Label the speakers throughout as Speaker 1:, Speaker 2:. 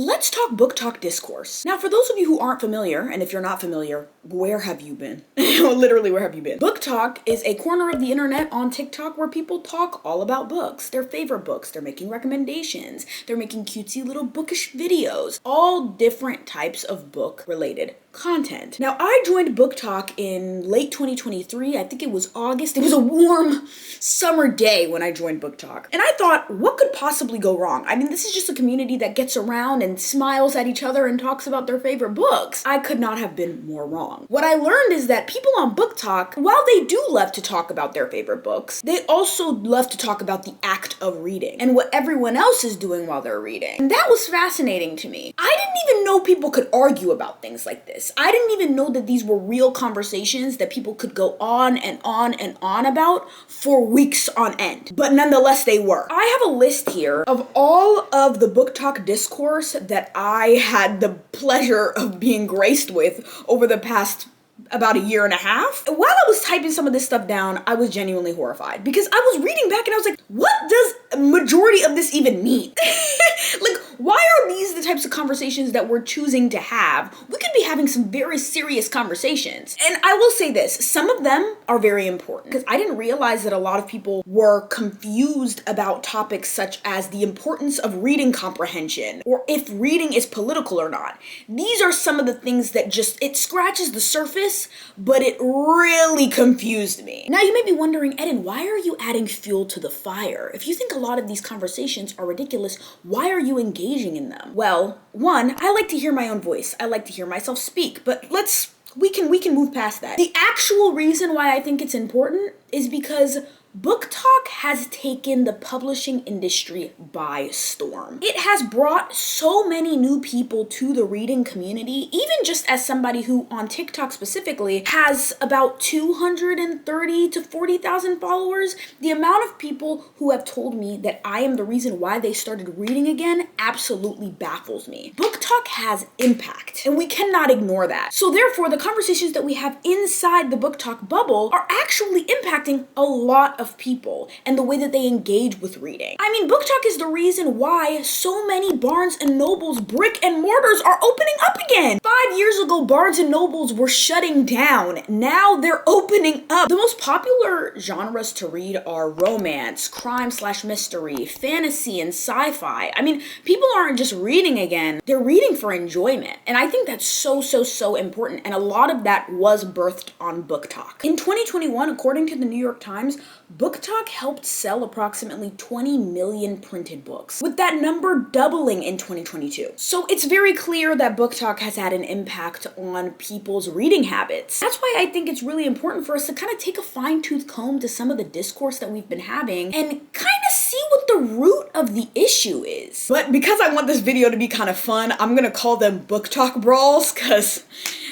Speaker 1: let's talk book talk discourse. Now, for those of you who aren't familiar, and if you're not familiar, where have you been? Literally, where have you been? Book talk is a corner of the internet on TikTok where people talk all about books, their favorite books. They're making recommendations. They're making cutesy little bookish videos, all different types of book related content. Now, I joined Book Talk in late 2023. I think it was August. It was a warm summer day when I joined Book Talk. And I thought, what could possibly go wrong? I mean, this is just a community that gets around and smiles at each other and talks about their favorite books. I could not have been more wrong. What I learned is that people on Book Talk, while they do love to talk about their favorite books, they also love to talk about the act of reading and what everyone else is doing while they're reading. And that was fascinating to me. I didn't even know people could argue about things like this. I didn't even know that these were real conversations that people could go on and on and on about for weeks on end. But nonetheless, they were. I have a list here of all of the Book Talk discourse that I had the pleasure of being graced with over the past about a year and a half. While I was typing some of this stuff down, I was genuinely horrified because I was reading back and I was like, what does a majority of this even mean? Like, why are these the types of conversations that we're choosing to have? We could be having some very serious conversations. And I will say this, some of them are very important because I didn't realize that a lot of people were confused about topics such as the importance of reading comprehension or if reading is political or not. These are some of the things that it scratches the surface, but it really confused me. Now you may be wondering, Eden, why are you adding fuel to the fire? If you think a lot of these conversations are ridiculous, why are you engaging in them? Well, one, I like to hear my own voice. I like to hear myself speak, but we can move past that. The actual reason why I think it's important is because Book Talk has taken the publishing industry by storm. It has brought so many new people to the reading community, even just as somebody who on TikTok specifically has about 230 to 40,000 followers. The amount of people who have told me that I am the reason why they started reading again absolutely baffles me. Book Talk has impact, and we cannot ignore that. So therefore, the conversations that we have inside the Book Talk bubble are actually impacting a lot of people and the way that they engage with reading. I mean, Book Talk is the reason why so many Barnes and Noble's brick and mortars are opening up again. 5 years ago, Barnes and Noble's were shutting down. Now they're opening up. The most popular genres to read are romance, crime/mystery, fantasy, and sci-fi. I mean, people aren't just reading again, they're reading for enjoyment. And I think that's so important. And a lot of that was birthed on Book Talk. In 2021, according to the New York Times, Book Talk helped sell approximately 20 million printed books, with that number doubling in 2022. So it's very clear that Book Talk has had an impact on people's reading habits. That's why I think it's really important for us to kind of take a fine-tooth comb to some of the discourse that we've been having and kind of see what the root of the issue is. But because I want this video to be kind of fun, I'm gonna call them Book Talk brawls because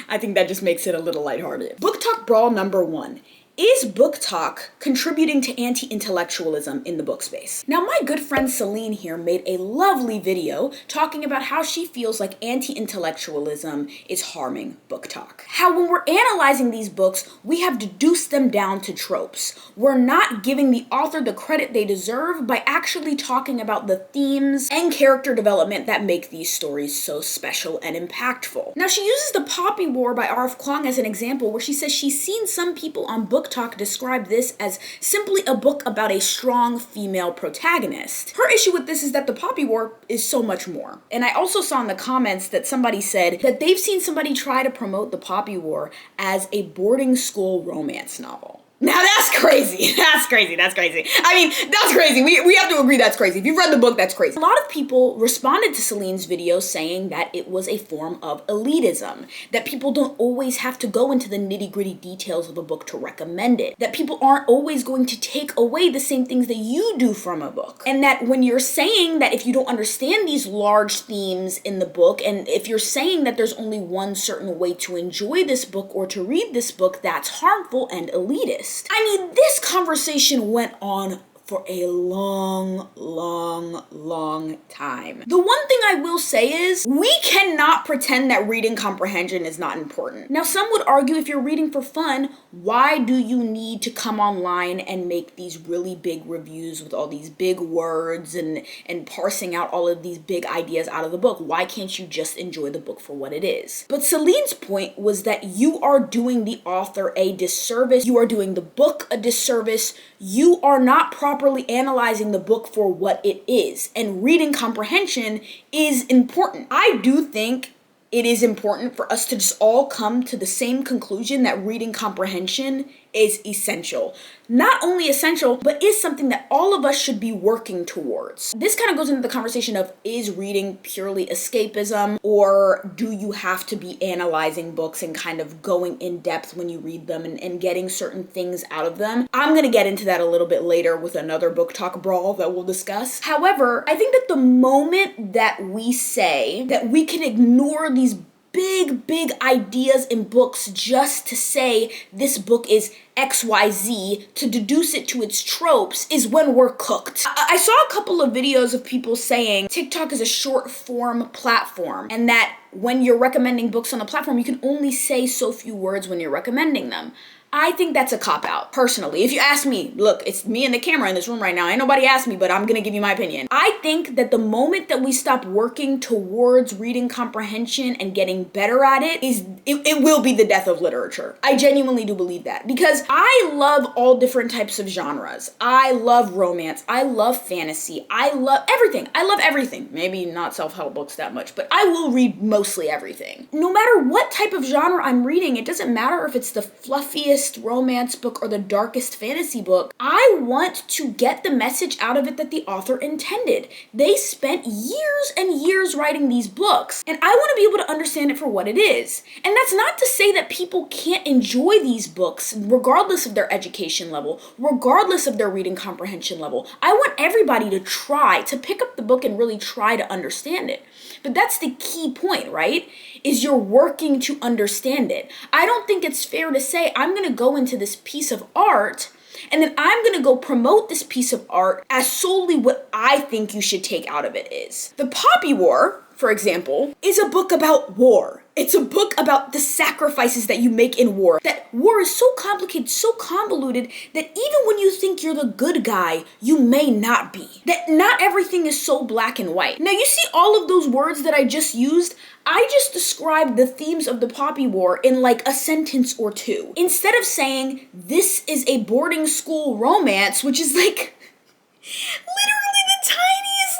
Speaker 1: I think that just makes it a little lighthearted. Book Talk brawl number 1. Is Book Talk contributing to anti-intellectualism in the book space? Now, my good friend Celine here made a lovely video talking about how she feels like anti-intellectualism is harming Book Talk. How when we're analyzing these books, we have deduced them down to tropes. We're not giving the author the credit they deserve by actually talking about the themes and character development that make these stories so special and impactful. Now, she uses The Poppy War by R.F. Kuang as an example where she says she's seen some people on Book Talk describe this as simply a book about a strong female protagonist. Her issue with this is that The Poppy War is so much more. And I also saw in the comments that somebody said that they've seen somebody try to promote The Poppy War as a boarding school romance novel. Now that's crazy. That's crazy. I mean, that's crazy. We have to agree that's crazy. If you've read the book, that's crazy. A lot of people responded to Celine's video saying that it was a form of elitism, that people don't always have to go into the nitty-gritty details of a book to recommend it, that people aren't always going to take away the same things that you do from a book, and that when you're saying that if you don't understand these large themes in the book, and if you're saying that there's only one certain way to enjoy this book or to read this book, that's harmful and elitist. I mean, this conversation went on for a long, long, long time. The one thing I will say is we cannot pretend that reading comprehension is not important. Now, some would argue if you're reading for fun, why do you need to come online and make these really big reviews with all these big words and parsing out all of these big ideas out of the book? Why can't you just enjoy the book for what it is? But Celine's point was that you are doing the author a disservice. You are doing the book a disservice. You are not properly analyzing the book for what it is. And reading comprehension is important. I do think it is important for us to just all come to the same conclusion that reading comprehension is essential. Not only essential, but is something that all of us should be working towards. This kind of goes into the conversation of, is reading purely escapism, or do you have to be analyzing books and kind of going in depth when you read them and getting certain things out of them? I'm gonna get into that a little bit later with another book talk brawl that we'll discuss. However, I think that the moment that we say that we can ignore these big ideas in books just to say this book is XYZ, to deduce it to its tropes, is when we're cooked. I saw a couple of videos of people saying TikTok is a short form platform and that when you're recommending books on the platform, you can only say so few words when you're recommending them. I think that's a cop-out, personally. If you ask me, look, it's me and the camera in this room right now. Ain't nobody asked me, but I'm gonna give you my opinion. I think that the moment that we stop working towards reading comprehension and getting better at it, it will be the death of literature. I genuinely do believe that. Because I love all different types of genres. I love romance. I love fantasy. I love everything. I love everything. Maybe not self-help books that much, but I will read mostly everything. No matter what type of genre I'm reading, it doesn't matter if it's the fluffiest romance book or the darkest fantasy book. I want to get the message out of it that the author intended. They spent years and years writing these books, and I want to be able to understand it for what it is. And that's not to say that people can't enjoy these books regardless of their education level, regardless of their reading comprehension level. I want everybody to try to pick up the book and really try to understand it. But that's the key point, right? Is you're working to understand it. I don't think it's fair to say I'm going to go into this piece of art and then I'm going to go promote this piece of art as solely what I think you should take out of it is. The Poppy War, for example, is a book about war. It's a book about the sacrifices that you make in war. That war is so complicated, so convoluted, that even when you think you're the good guy, you may not be. That not everything is so black and white. Now, you see all of those words that I just used? I just described the themes of the Poppy War in like a sentence or two. Instead of saying, this is a boarding school romance, which is like literally the tiniest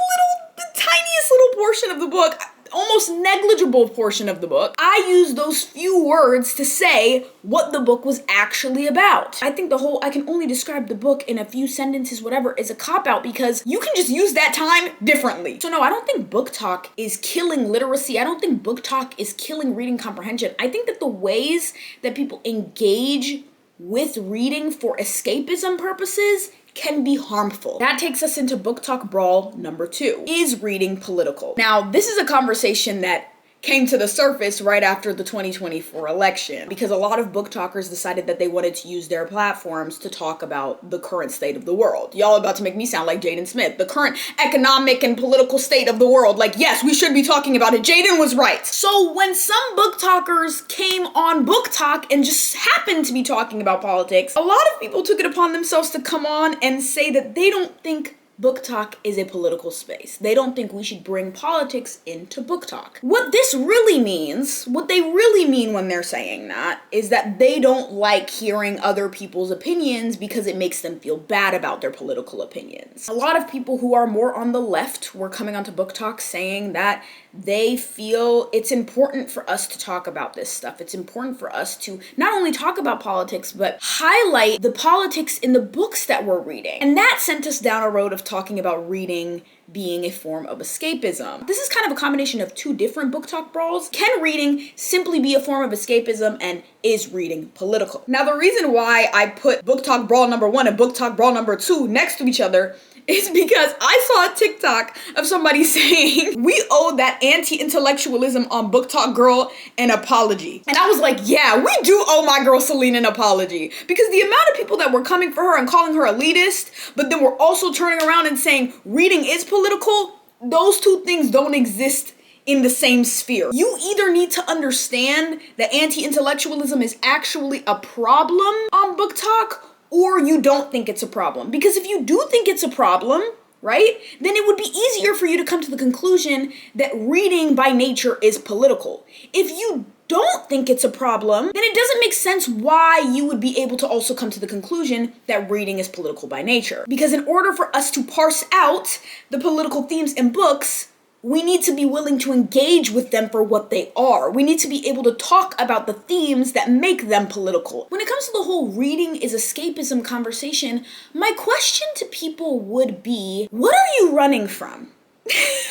Speaker 1: little portion of the book, almost negligible portion of the book, I use those few words to say what the book was actually about. I think I can only describe the book in a few sentences, whatever, is a cop-out because you can just use that time differently. So no, I don't think book talk is killing literacy. I don't think book talk is killing reading comprehension. I think that the ways that people engage with reading for escapism purposes can be harmful. That takes us into book talk brawl number 2. Is reading political? Now, this is a conversation that came to the surface right after the 2024 election because a lot of book talkers decided that they wanted to use their platforms to talk about the current state of the world. Y'all about to make me sound like Jaden Smith. The current economic and political state of the world. Like, yes, we should be talking about it. Jaden was right. So when some book talkers came on Book Talk and just happened to be talking about politics, a lot of people took it upon themselves to come on and say that they don't think Book Talk is a political space. They don't think we should bring politics into Book Talk. What this really means, what they really mean when they're saying that, is that they don't like hearing other people's opinions because it makes them feel bad about their political opinions. A lot of people who are more on the left were coming onto Book Talk saying that they feel it's important for us to talk about this stuff. It's important for us to not only talk about politics, but highlight the politics in the books that we're reading. And that sent us down a road of talking about reading being a form of escapism. This is kind of a combination of two different book talk brawls. Can reading simply be a form of escapism, and is reading political? Now, the reason why I put book talk brawl number 1 and book talk brawl number 2 next to each other is because I saw a TikTok of somebody saying, we owe that anti-intellectualism on BookTok girl an apology. And I was like, yeah, we do owe my girl Celine an apology. Because the amount of people that were coming for her and calling her elitist, but then were also turning around and saying reading is political, those two things don't exist in the same sphere. You either need to understand that anti-intellectualism is actually a problem on BookTok, or you don't think it's a problem. Because if you do think it's a problem, right, then it would be easier for you to come to the conclusion that reading by nature is political. If you don't think it's a problem, then it doesn't make sense why you would be able to also come to the conclusion that reading is political by nature. Because in order for us to parse out the political themes in books, we need to be willing to engage with them for what they are. We need to be able to talk about the themes that make them political. When it comes to the whole reading is escapism conversation, my question to people would be, what are you running from?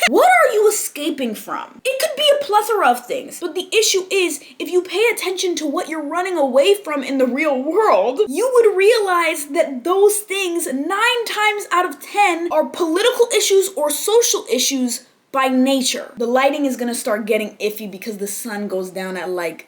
Speaker 1: What are you escaping from? It could be a plethora of things, but the issue is, if you pay attention to what you're running away from in the real world, you would realize that those things 9 times out of 10 are political issues or social issues by nature. The lighting is gonna start getting iffy because the sun goes down at like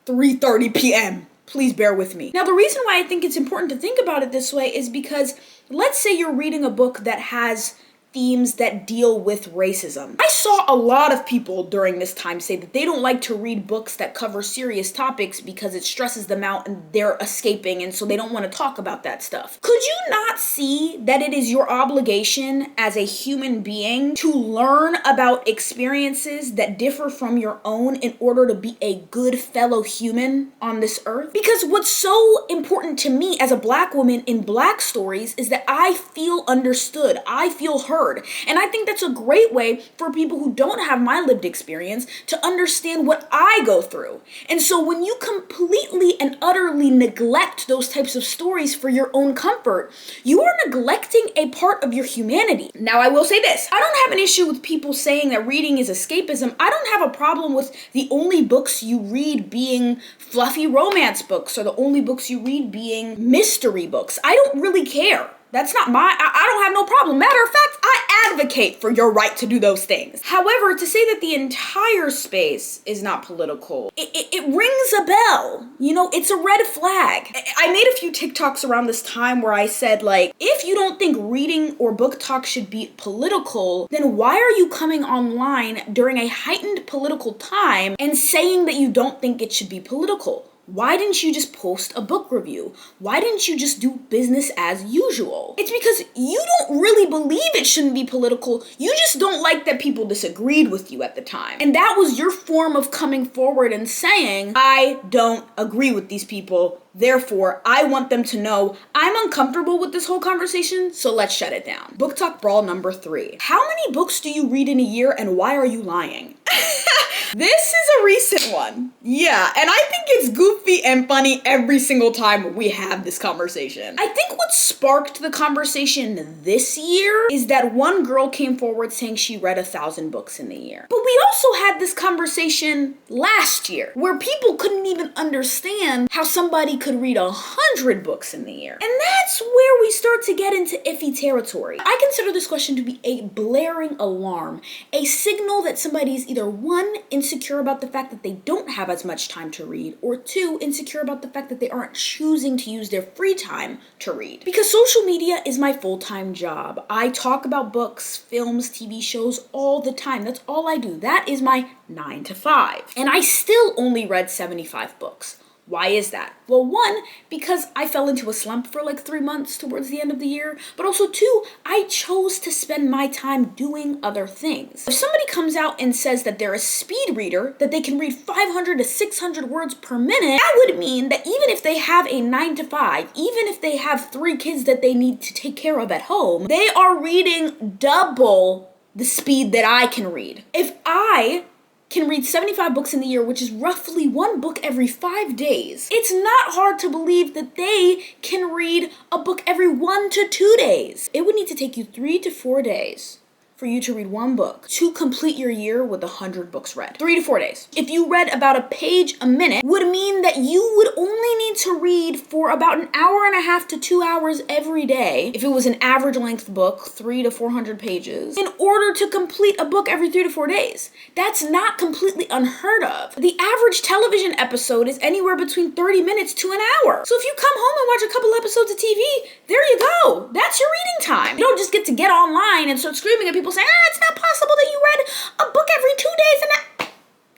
Speaker 1: 3:30 p.m. Please bear with me. Now, the reason why I think it's important to think about it this way is because let's say you're reading a book that has themes that deal with racism. I saw a lot of people during this time say that they don't like to read books that cover serious topics because it stresses them out and they're escaping, and so they don't want to talk about that stuff. Could you not see that it is your obligation as a human being to learn about experiences that differ from your own in order to be a good fellow human on this earth? Because what's so important to me as a Black woman in Black stories is that I feel understood, I feel heard. And I think that's a great way for people who don't have my lived experience to understand what I go through. And so when you completely and utterly neglect those types of stories for your own comfort, you are neglecting a part of your humanity. Now, I will say this. I don't have an issue with people saying that reading is escapism. I don't have a problem with the only books you read being fluffy romance books or the only books you read being mystery books. I don't really care. That's not I don't have no problem. Matter of fact, I advocate for your right to do those things. However, to say that the entire space is not political, it rings a bell. You know, it's a red flag. I made a few TikToks around this time where I said, like, if you don't think reading or book talk should be political, then why are you coming online during a heightened political time and saying that you don't think it should be political? Why didn't you just post a book review? Why didn't you just do business as usual? It's because you don't really believe it shouldn't be political. You just don't like that people disagreed with you at the time. And that was your form of coming forward and saying, I don't agree with these people. Therefore, I want them to know I'm uncomfortable with this whole conversation, so let's shut it down. Book Talk Brawl number 3. How many books do you read in a year and why are you lying? This is a recent one. Yeah, and I think it's goofy and funny every single time we have this conversation. I think what sparked the conversation this year is that one girl came forward saying she read 1,000 books in the year. But we also had this conversation last year where people couldn't even understand how somebody could read 100 books in the year. And that's where we start to get into iffy territory. I consider this question to be a blaring alarm, a signal that somebody is either 1, insecure about the fact that they don't have as much time to read, or 2, insecure about the fact that they aren't choosing to use their free time to read. Because social media is my full-time job. I talk about books, films, TV shows all the time. That's all I do. That is my 9 to 5. And I still only read 75 books. Why is that? Well, 1, because I fell into a slump for like 3 months towards the end of the year, but also 2, I chose to spend my time doing other things. If somebody comes out and says that they're a speed reader, that they can read 500 to 600 words per minute, that would mean that even if they have a 9 to 5, even if they have 3 kids that they need to take care of at home, they are reading double the speed that I can read. If I can read 75 books in the year, which is roughly 1 book every 5 days, it's not hard to believe that they can read a book every 1 to 2 days. It would need to take you 3 to 4 days for you to read one book to complete your year with 100 books read. 3 to 4 days. If you read about a page a minute, would mean that you would only need to read for about an hour and a half to 2 hours every day, if it was an average length book, 300 to 400 pages, in order to complete a book every 3 to 4 days. That's not completely unheard of. The average television episode is anywhere between 30 minutes to an hour. So if you come home and watch a couple episodes of TV, there you go. That's your reading time. You don't just get to get online and start screaming at people saying, it's not possible that you read a book every 2 days and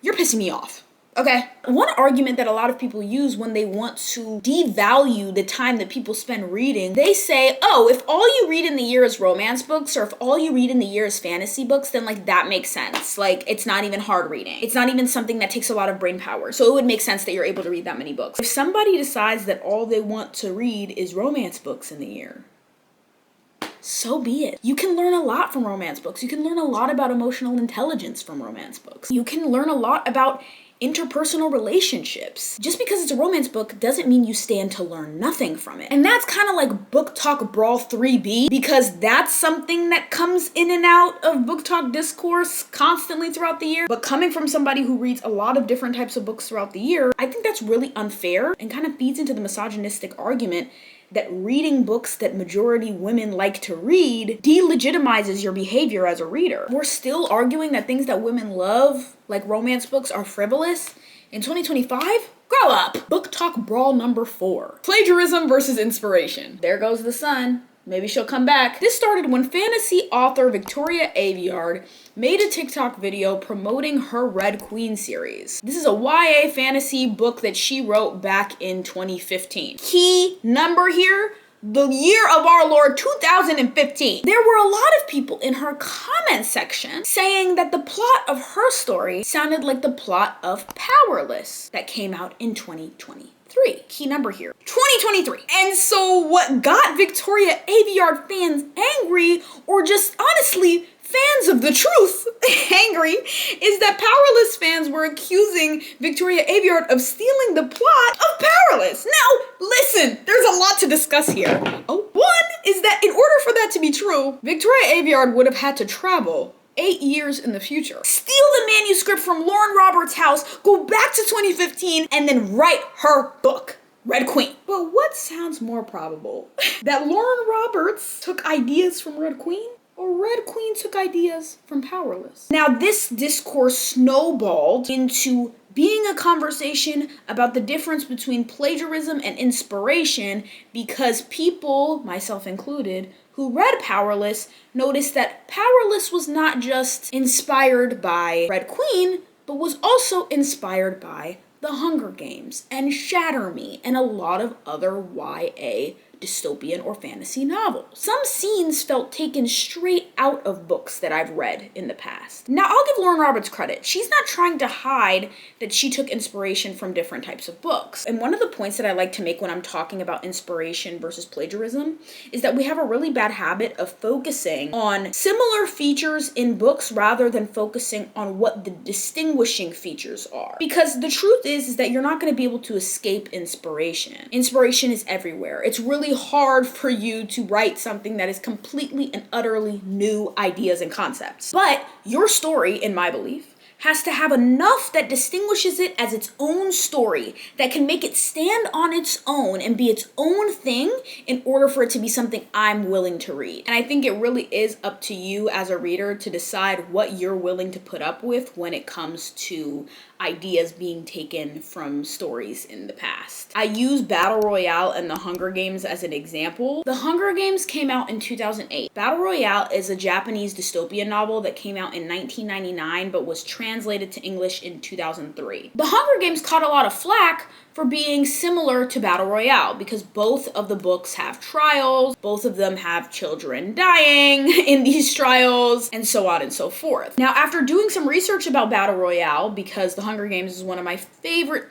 Speaker 1: you're pissing me off. Okay. One argument that a lot of people use when they want to devalue the time that people spend reading, they say, oh, if all you read in the year is romance books, or if all you read in the year is fantasy books, then like that makes sense. Like it's not even hard reading. It's not even something that takes a lot of brain power. So it would make sense that you're able to read that many books. If somebody decides that all they want to read is romance books in the year, so be it. You can learn a lot from romance books. You can learn a lot about emotional intelligence from romance books. You can learn a lot about interpersonal relationships. Just because it's a romance book doesn't mean you stand to learn nothing from it. And that's kind of like Book Talk Brawl 3B, because that's something that comes in and out of Book Talk discourse constantly throughout the year. But coming from somebody who reads a lot of different types of books throughout the year, I think that's really unfair and kind of feeds into the misogynistic argument that reading books that majority women like to read delegitimizes your behavior as a reader. We're still arguing that things that women love, like romance books, are frivolous. In 2025? Grow up! Book Talk Brawl number 4. Plagiarism versus inspiration. There goes the sun. Maybe she'll come back. This started when fantasy author Victoria Aveyard made a TikTok video promoting her Red Queen series. This is a YA fantasy book that she wrote back in 2015. Key number here, the year of our Lord 2015. There were a lot of people in her comment section saying that the plot of her story sounded like the plot of Powerless that came out in 2020. Key number here, 2023. And so what got Victoria Aveyard fans angry, or just honestly fans of the truth angry, is that Powerless fans were accusing Victoria Aveyard of stealing the plot of Powerless. Now, listen, there's a lot to discuss here. One is that in order for that to be true, Victoria Aveyard would have had to travel 8 years in the future, steal the manuscript from Lauren Roberts' house, go back to 2015, and then write her book, Red Queen. But what sounds more probable? That Lauren Roberts took ideas from Red Queen? Or Red Queen took ideas from Powerless? Now, this discourse snowballed into being a conversation about the difference between plagiarism and inspiration, because people, myself included, who read Powerless noticed that Powerless was not just inspired by Red Queen, but was also inspired by The Hunger Games and Shatter Me and a lot of other YA dystopian or fantasy novels. Some scenes felt taken straight out of books that I've read in the past. Now, I'll give Lauren Roberts credit. She's not trying to hide that she took inspiration from different types of books. And one of the points that I like to make when I'm talking about inspiration versus plagiarism is that we have a really bad habit of focusing on similar features in books rather than focusing on what the distinguishing features are. Because the truth is that you're not going to be able to escape inspiration. Inspiration is everywhere. It's really hard for you to write something that is completely and utterly new ideas and concepts. But your story, in my belief, has to have enough that distinguishes it as its own story, that can make it stand on its own and be its own thing in order for it to be something I'm willing to read. And I think it really is up to you as a reader to decide what you're willing to put up with when it comes to ideas being taken from stories in the past. I use Battle Royale and The Hunger Games as an example. The Hunger Games came out in 2008. Battle Royale is a Japanese dystopian novel that came out in 1999 but was translated to English in 2003. The Hunger Games caught a lot of flack for being similar to Battle Royale because both of the books have trials, both of them have children dying in these trials, and so on and so forth. Now, after doing some research about Battle Royale, because The Hunger Games is one of my favorite,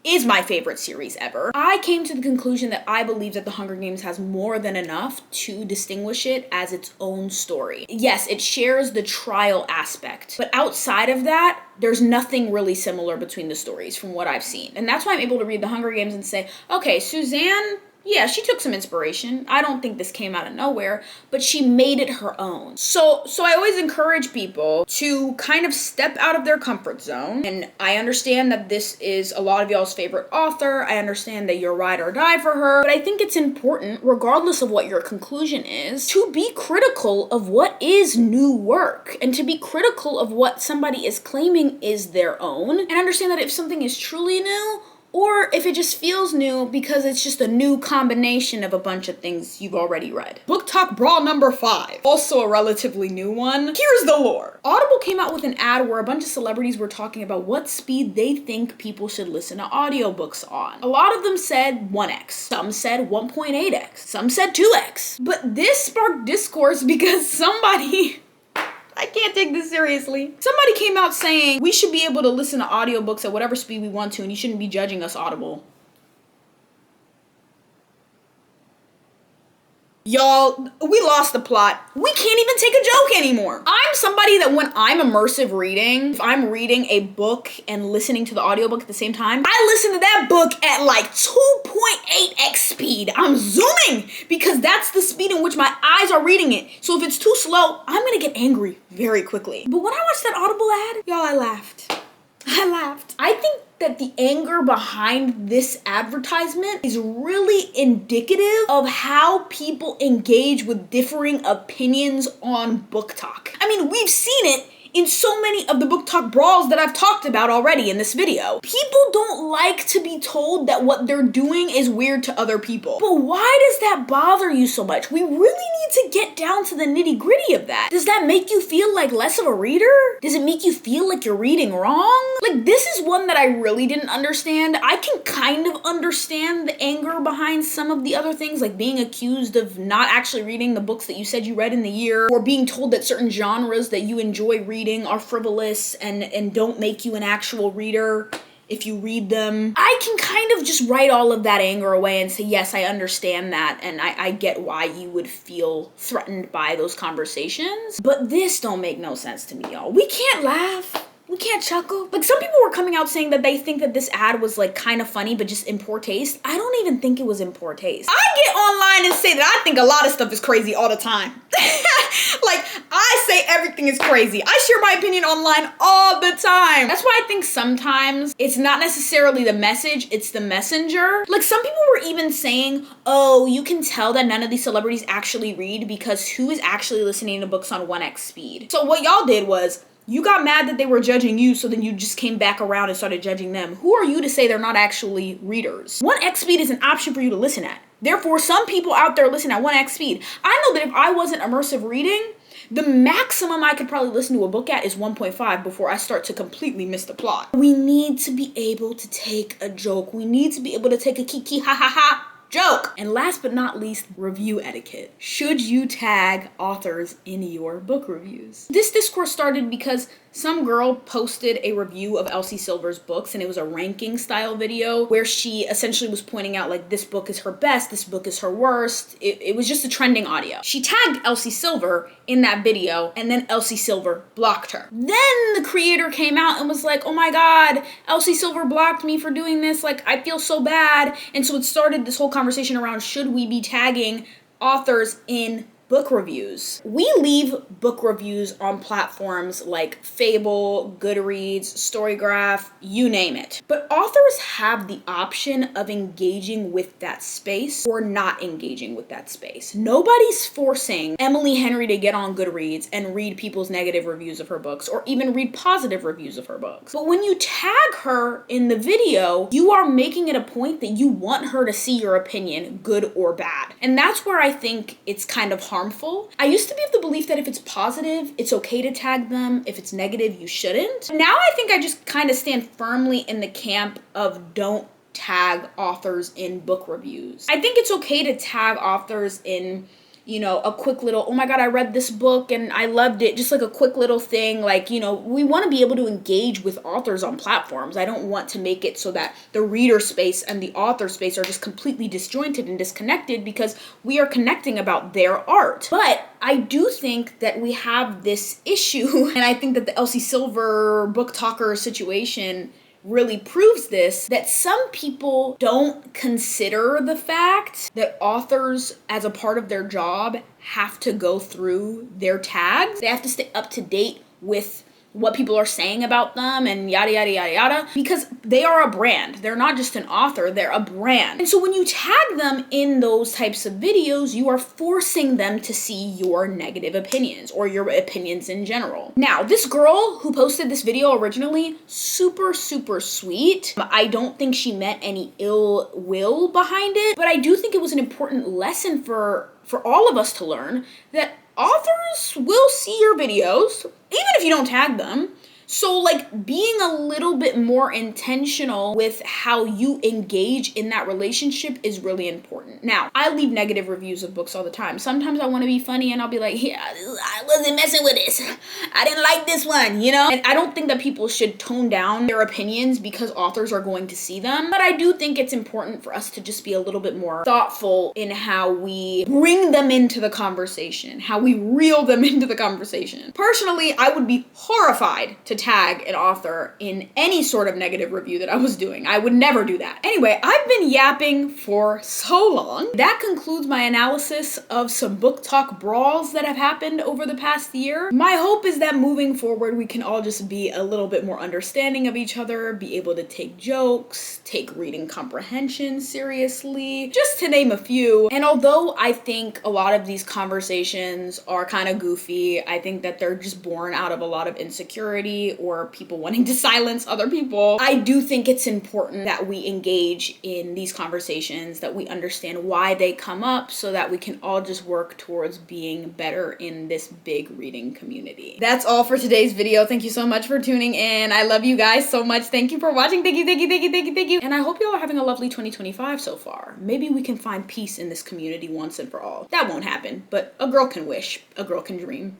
Speaker 1: is my favorite series ever, I came to the conclusion that I believe that The Hunger Games has more than enough to distinguish it as its own story. Yes, it shares the trial aspect, but outside of that, there's nothing really similar between the stories from what I've seen. And that's why I'm able to read The Hunger Games and say, okay, Suzanne Yeah, she took some inspiration. I don't think this came out of nowhere, but she made it her own. So I always encourage people to kind of step out of their comfort zone. And I understand that this is a lot of y'all's favorite author. I understand that you're ride or die for her, but I think it's important, regardless of what your conclusion is, to be critical of what is new work and to be critical of what somebody is claiming is their own, and understand that if something is truly new, or if it just feels new because it's just a new combination of a bunch of things you've already read. Book Talk Brawl number 5, also a relatively new one. Here's the lore. Audible came out with an ad where a bunch of celebrities were talking about what speed they think people should listen to audiobooks on. A lot of them said 1x, some said 1.8x, some said 2x. But this sparked discourse because somebody... I can't take this seriously. Somebody came out saying we should be able to listen to audiobooks at whatever speed we want to, and you shouldn't be judging us, Audible. Y'all, we lost the plot. We can't even take a joke anymore. I'm somebody that when I'm immersive reading, if I'm reading a book and listening to the audiobook at the same time, I listen to that book at like 2.8x speed. I'm zooming because that's the speed in which my eyes are reading it. So if it's too slow, I'm gonna get angry very quickly. But when I watched that Audible ad, y'all, I laughed. I think that the anger behind this advertisement is really indicative of how people engage with differing opinions on Book Talk. I mean, we've seen it in so many of the Book Talk brawls that I've talked about already in this video. People don't like to be told that what they're doing is weird to other people. But why does that bother you so much? We really need to get down to the nitty-gritty of that. Does that make you feel like less of a reader? Does it make you feel like you're reading wrong? Like, this is one that I really didn't understand. I can kind of understand the anger behind some of the other things, like being accused of not actually reading the books that you said you read in the year, or being told that certain genres that you enjoy reading are frivolous and don't make you an actual reader if you read them. I can kind of just write all of that anger away and say, yes, I understand that, and I get why you would feel threatened by those conversations. But this don't make no sense to me, y'all. We can't laugh. We can't chuckle. Like, some people were coming out saying that they think that this ad was like kind of funny, but just in poor taste. I don't even think it was in poor taste. I get online and say that I think a lot of stuff is crazy all the time. Like, I say everything is crazy. I share my opinion online all the time. That's why I think sometimes it's not necessarily the message, it's the messenger. Like, some people were even saying, oh, you can tell that none of these celebrities actually read because who is actually listening to books on 1x speed? So what y'all did was, you got mad that they were judging you, so then you just came back around and started judging them. Who are you to say they're not actually readers? 1x speed is an option for you to listen at. Therefore, some people out there listen at 1x speed. I know that if I wasn't immersive reading, the maximum I could probably listen to a book at is 1.5 before I start to completely miss the plot. We need to be able to take a joke. We need to be able to take a kiki ha ha ha joke. And last but not least, review etiquette. Should you tag authors in your book reviews? This discourse started because some girl posted a review of Elsie Silver's books, and it was a ranking style video where she essentially was pointing out like, this book is her best, this book is her worst. It was just a trending audio. She tagged Elsie Silver in that video, and then Elsie Silver blocked her. Then the creator came out and was like, oh my God, Elsie Silver blocked me for doing this. Like, I feel so bad. And so it started this whole conversation around, should we be tagging authors in book reviews? We leave book reviews on platforms like Fable, Goodreads, Storygraph, you name it. But authors have the option of engaging with that space or not engaging with that space. Nobody's forcing Emily Henry to get on Goodreads and read people's negative reviews of her books or even read positive reviews of her books. But when you tag her in the video, you are making it a point that you want her to see your opinion, good or bad. And that's where I think it's kind of harmful. I used to be of the belief that if it's positive, it's okay to tag them. If it's negative, you shouldn't. Now I think I just kind of stand firmly in the camp of don't tag authors in book reviews. I think it's okay to tag authors in, you know, a quick little, oh my God, I read this book and I loved it. Just like a quick little thing. Like, you know, we want to be able to engage with authors on platforms. I don't want to make it so that the reader space and the author space are just completely disjointed and disconnected, because we are connecting about their art. But I do think that we have this issue, and I think that the Elsie Silver book talker situation really proves this, that some people don't consider the fact that authors, as a part of their job, have to go through their tags. They have to stay up to date with what people are saying about them and yada, yada, yada, yada, because they are a brand. They're not just an author, they're a brand. And so when you tag them in those types of videos, you are forcing them to see your negative opinions or your opinions in general. Now, this girl who posted this video originally, super, super sweet. I don't think she meant any ill will behind it, but I do think it was an important lesson for all of us to learn that authors will see your videos, even if you don't tag them. So like being a little bit more intentional with how you engage in that relationship is really important. Now, I leave negative reviews of books all the time. Sometimes I want to be funny and I'll be like, yeah, I wasn't messing with this. I didn't like this one, you know? And I don't think that people should tone down their opinions because authors are going to see them. But I do think it's important for us to just be a little bit more thoughtful in how we bring them into the conversation, how we reel them into the conversation. Personally, I would be horrified to tag an author in any sort of negative review that I was doing. I would never do that. Anyway, I've been yapping for so long. That concludes my analysis of some book talk brawls that have happened over the past year. My hope is that moving forward, we can all just be a little bit more understanding of each other, be able to take jokes, take reading comprehension seriously, just to name a few. And although I think a lot of these conversations are kind of goofy, I think that they're just born out of a lot of insecurity or people wanting to silence other people, I do think it's important that we engage in these conversations, that we understand why they come up so that we can all just work towards being better in this big reading community. That's all for today's video. Thank you so much for tuning in. I love you guys so much. Thank you for watching. Thank you, thank you, thank you, thank you, thank you. And I hope y'all are having a lovely 2025 so far. Maybe we can find peace in this community once and for all. That won't happen, but a girl can wish, a girl can dream.